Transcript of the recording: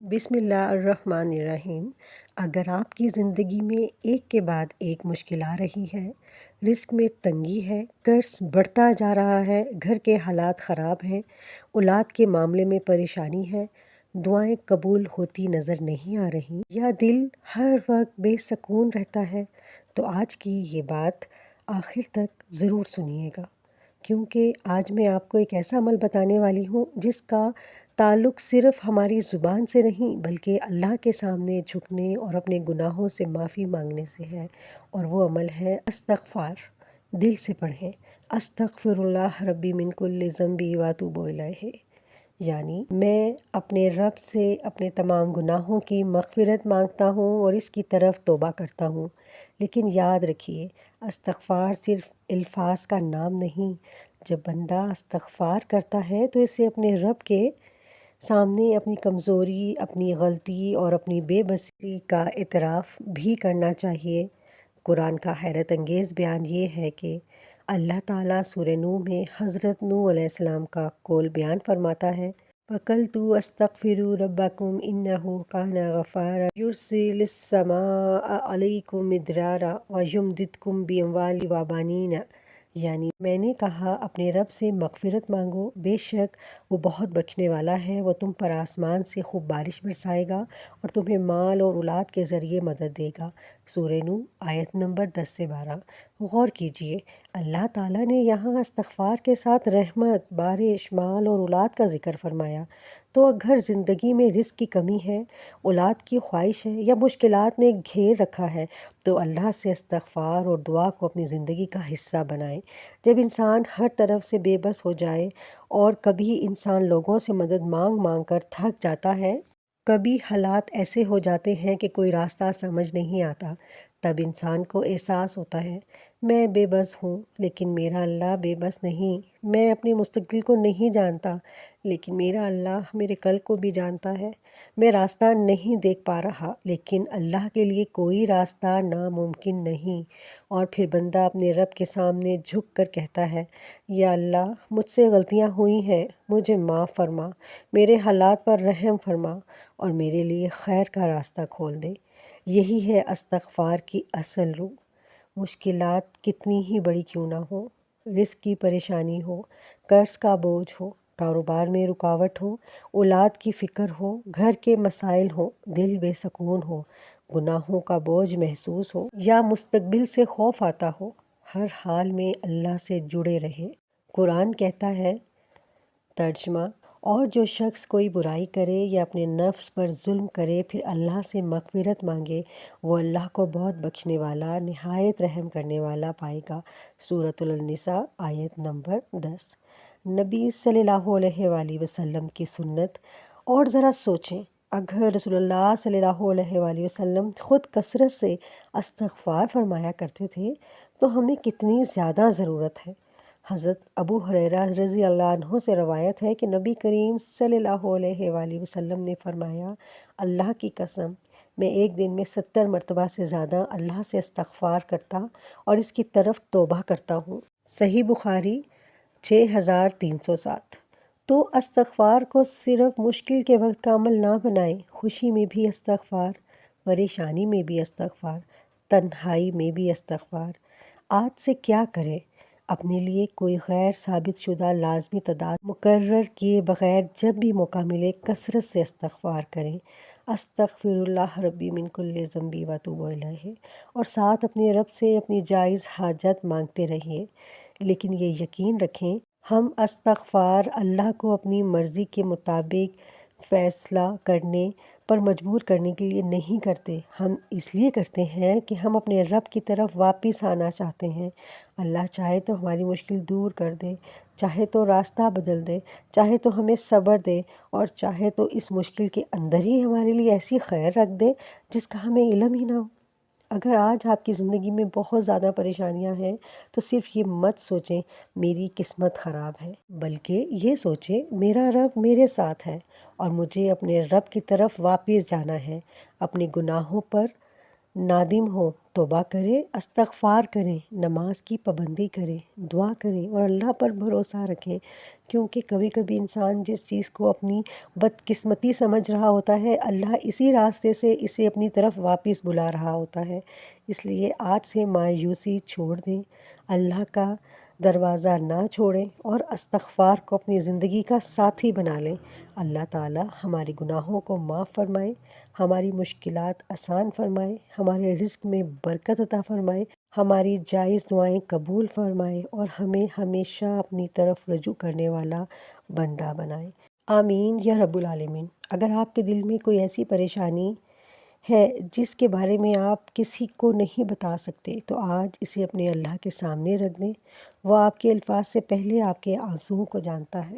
بسم اللہ الرحمن الرحیم۔ اگر آپ کی زندگی میں ایک کے بعد ایک مشکل آ رہی ہے، رزق میں تنگی ہے، قرض بڑھتا جا رہا ہے، گھر کے حالات خراب ہیں، اولاد کے معاملے میں پریشانی ہے، دعائیں قبول ہوتی نظر نہیں آ رہی، یا دل ہر وقت بے سکون رہتا ہے، تو آج کی یہ بات آخر تک ضرور سنیے گا، کیونکہ آج میں آپ کو ایک ایسا عمل بتانے والی ہوں جس کا تعلق صرف ہماری زبان سے نہیں بلکہ اللہ کے سامنے جھکنے اور اپنے گناہوں سے معافی مانگنے سے ہے، اور وہ عمل ہے استغفار۔ دل سے پڑھیں، استغفر اللہ ربی من کل ذنب واتوب الیہ، یعنی میں اپنے رب سے اپنے تمام گناہوں کی مغفرت مانگتا ہوں اور اس کی طرف توبہ کرتا ہوں۔ لیکن یاد رکھیے، استغفار صرف الفاظ کا نام نہیں۔ جب بندہ استغفار کرتا ہے تو اسے اپنے رب کے سامنے اپنی کمزوری، اپنی غلطی اور اپنی بے بسی کا اعتراف بھی کرنا چاہیے۔ قرآن کا حیرت انگیز بیان یہ ہے کہ اللہ تعالیٰ سورہ نوح میں حضرت نوح علیہ السلام کا قول بیان فرماتا ہے، فَقُلْتُ اسْتَغْفِرُوا رَبَّكُمْ إِنَّهُ كَانَ غَفَّارًا يُرْسِلِ السَّمَاءَ عَلَيْكُمْ مِدْرَارًا وَيُمْدِدْكُمْ بِأَمْوَالٍ وَبَنِينَ، یعنی میں نے کہا اپنے رب سے مغفرت مانگو، بے شک وہ بہت بخشنے والا ہے، وہ تم پر آسمان سے خوب بارش برسائے گا اور تمہیں مال اور اولاد کے ذریعے مدد دے گا۔ سورہ نوح آیت نمبر 10 سے 12۔ غور کیجئے، اللہ تعالیٰ نے یہاں استغفار کے ساتھ رحمت، بارش، مال اور اولاد کا ذکر فرمایا۔ تو اگر زندگی میں رزق کی کمی ہے، اولاد کی خواہش ہے یا مشکلات نے گھیر رکھا ہے، تو اللہ سے استغفار اور دعا کو اپنی زندگی کا حصہ بنائیں۔ جب انسان ہر طرف سے بے بس ہو جائے اور کبھی انسان لوگوں سے مدد مانگ مانگ کر تھک جاتا ہے، کبھی حالات ایسے ہو جاتے ہیں کہ کوئی راستہ سمجھ نہیں آتا، تب انسان کو احساس ہوتا ہے میں بے بس ہوں لیکن میرا اللہ بے بس نہیں، میں اپنے مستقبل کو نہیں جانتا لیکن میرا اللہ میرے کل کو بھی جانتا ہے، میں راستہ نہیں دیکھ پا رہا لیکن اللہ کے لیے کوئی راستہ ناممکن نہیں۔ اور پھر بندہ اپنے رب کے سامنے جھک کر کہتا ہے، یا اللہ مجھ سے غلطیاں ہوئی ہیں، مجھے معاف فرما، میرے حالات پر رحم فرما اور میرے لیے خیر کا راستہ کھول دے۔ یہی ہے استغفار کی اصل روح۔ مشکلات کتنی ہی بڑی کیوں نہ ہو، رزق کی پریشانی ہو، قرض کا بوجھ ہو، کاروبار میں رکاوٹ ہو، اولاد کی فکر ہو، گھر کے مسائل ہوں، دل بے سکون ہو، گناہوں کا بوجھ محسوس ہو یا مستقبل سے خوف آتا ہو، ہر حال میں اللہ سے جڑے رہیں۔ قرآن کہتا ہے، ترجمہ، اور جو شخص کوئی برائی کرے یا اپنے نفس پر ظلم کرے پھر اللہ سے مغفرت مانگے، وہ اللہ کو بہت بخشنے والا، نہایت رحم کرنے والا پائے گا۔ سورۃ النساء آیت نمبر 10۔ نبی صلی اللہ علیہ وآلہ وسلم کی سنت۔ اور ذرا سوچیں، اگر رسول اللہ صلی اللہ علیہ وآلہ وسلم خود کثرت سے استغفار فرمایا کرتے تھے تو ہمیں کتنی زیادہ ضرورت ہے۔ حضرت ابو ہریرہ رضی اللہ عنہ سے روایت ہے کہ نبی کریم صلی اللہ علیہ وآلہ وسلم نے فرمایا، اللہ کی قسم میں ایک دن میں 70 مرتبہ سے زیادہ اللہ سے استغفار کرتا اور اس کی طرف توبہ کرتا ہوں۔ صحیح بخاری 6307۔ تو استغفار کو صرف مشکل کے وقت کا عمل نہ بنائیں، خوشی میں بھی استغفار، پریشانی میں بھی استغفار، تنہائی میں بھی استغفار۔ آج سے کیا کریں؟ اپنے لیے کوئی غیر ثابت شدہ لازمی تعداد مقرر کیے بغیر جب بھی موقع ملے کثرت سے استغفار کریں، استغفر اللہ ربی من کل ذنب واتوب الیہ، اور ساتھ اپنے رب سے اپنی جائز حاجت مانگتے رہیے۔ لیکن یہ یقین رکھیں، ہم استغفار اللہ کو اپنی مرضی کے مطابق فیصلہ کرنے پر مجبور کرنے کے لیے نہیں کرتے، ہم اس لیے کرتے ہیں کہ ہم اپنے رب کی طرف واپس آنا چاہتے ہیں۔ اللہ چاہے تو ہماری مشکل دور کر دے، چاہے تو راستہ بدل دے، چاہے تو ہمیں صبر دے، اور چاہے تو اس مشکل کے اندر ہی ہمارے لیے ایسی خیر رکھ دے جس کا ہمیں علم ہی نہ ہو۔ اگر آج آپ کی زندگی میں بہت زیادہ پریشانیاں ہیں تو صرف یہ مت سوچیں میری قسمت خراب ہے، بلکہ یہ سوچیں میرا رب میرے ساتھ ہے اور مجھے اپنے رب کی طرف واپس جانا ہے۔ اپنے گناہوں پر نادم ہوں، توبہ کریں، استغفار کریں، نماز کی پابندی کریں، دعا کریں اور اللہ پر بھروسہ رکھیں، کیونکہ کبھی کبھی انسان جس چیز کو اپنی بدقسمتی سمجھ رہا ہوتا ہے، اللہ اسی راستے سے اسے اپنی طرف واپس بلا رہا ہوتا ہے۔ اس لیے آج سے مایوسی چھوڑ دیں، اللہ کا دروازہ نہ چھوڑیں اور استغفار کو اپنی زندگی کا ساتھی بنا لیں۔ اللہ تعالی ہمارے گناہوں کو معاف فرمائے، ہماری مشکلات آسان فرمائے، ہمارے رزق میں برکت عطا فرمائے، ہماری جائز دعائیں قبول فرمائے اور ہمیں ہمیشہ اپنی طرف رجوع کرنے والا بندہ بنائے۔ آمین یا رب العالمین۔ اگر آپ کے دل میں کوئی ایسی پریشانی ہے جس کے بارے میں آپ کسی کو نہیں بتا سکتے، تو آج اسے اپنے اللہ کے سامنے رکھ دیں۔ وہ آپ کے الفاظ سے پہلے آپ کے آنسوؤں کو جانتا ہے۔